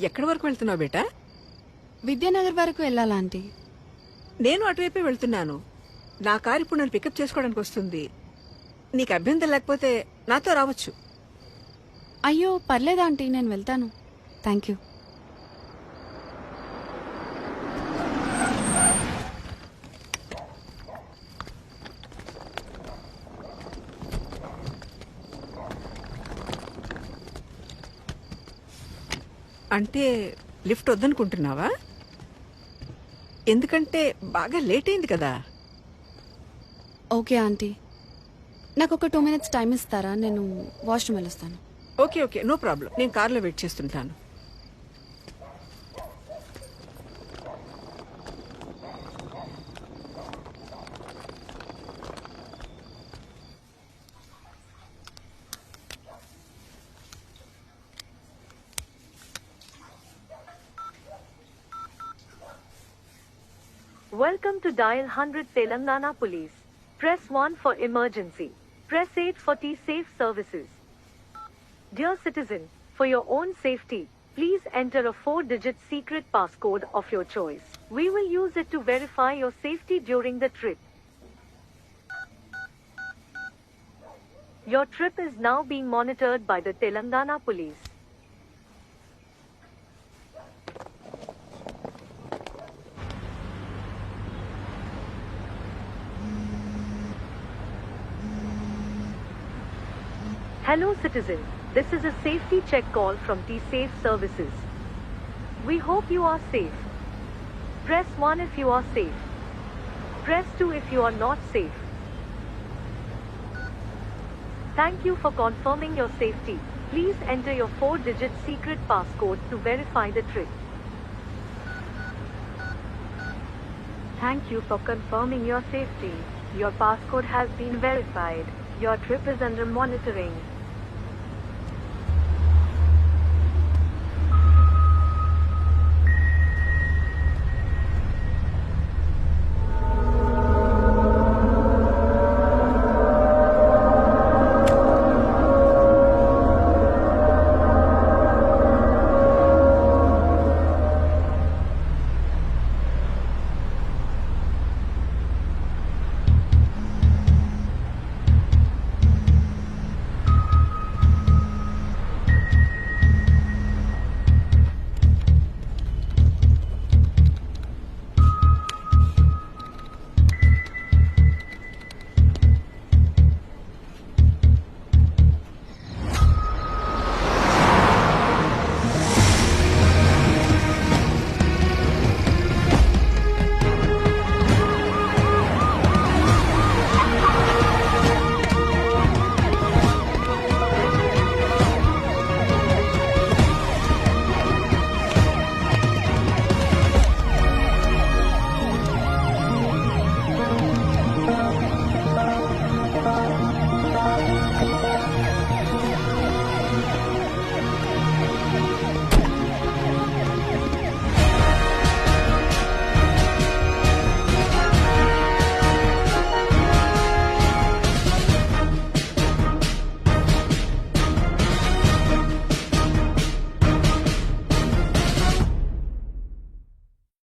ఎక్కడి వరకు వెళ్తున్నావు బేటా? విద్యానగర్ వరకు వెళ్ళాలా ఆంటీ? నేను అటువైపే వెళ్తున్నాను. నా కారు ఇప్పుడు నన్ను పికప్ చేసుకోవడానికి వస్తుంది. నీకు అభ్యంతరం లేకపోతే నాతో రావచ్చు. అయ్యో పర్లేదు ఆంటీ, నేను వెళ్తాను. Thank you. అంటే లిఫ్ట్ వద్దనుకుంటున్నావా? ఎందుకంటే బాగా లేట్ అయింది కదా. ఓకే ఆంటీ, నాకు ఒక 2 minutes టైం ఇస్తారా? నేను వాష్రూమ్ వెళ్ళొస్తాను. Okay okay, no problem. నేను కార్లో వెయిట్ చేస్తుంటాను. Welcome to Dial 100 Telangana Police. Press 1 for emergency. Press 8 for T-Safe services. Dear citizen, for your own safety, please enter a 4-digit secret passcode of your choice. We will use it to verify your safety during the trip. Your trip is now being monitored by the Telangana Police. Hello citizen, this is a safety check call from T-Safe services. We hope you are safe. Press 1 if you are safe. Press 2 if you are not safe. Thank you for confirming your safety. Please enter your 4-digit secret passcode to verify the trip. Thank you for confirming your safety. Your passcode has been verified. Your trip is under monitoring.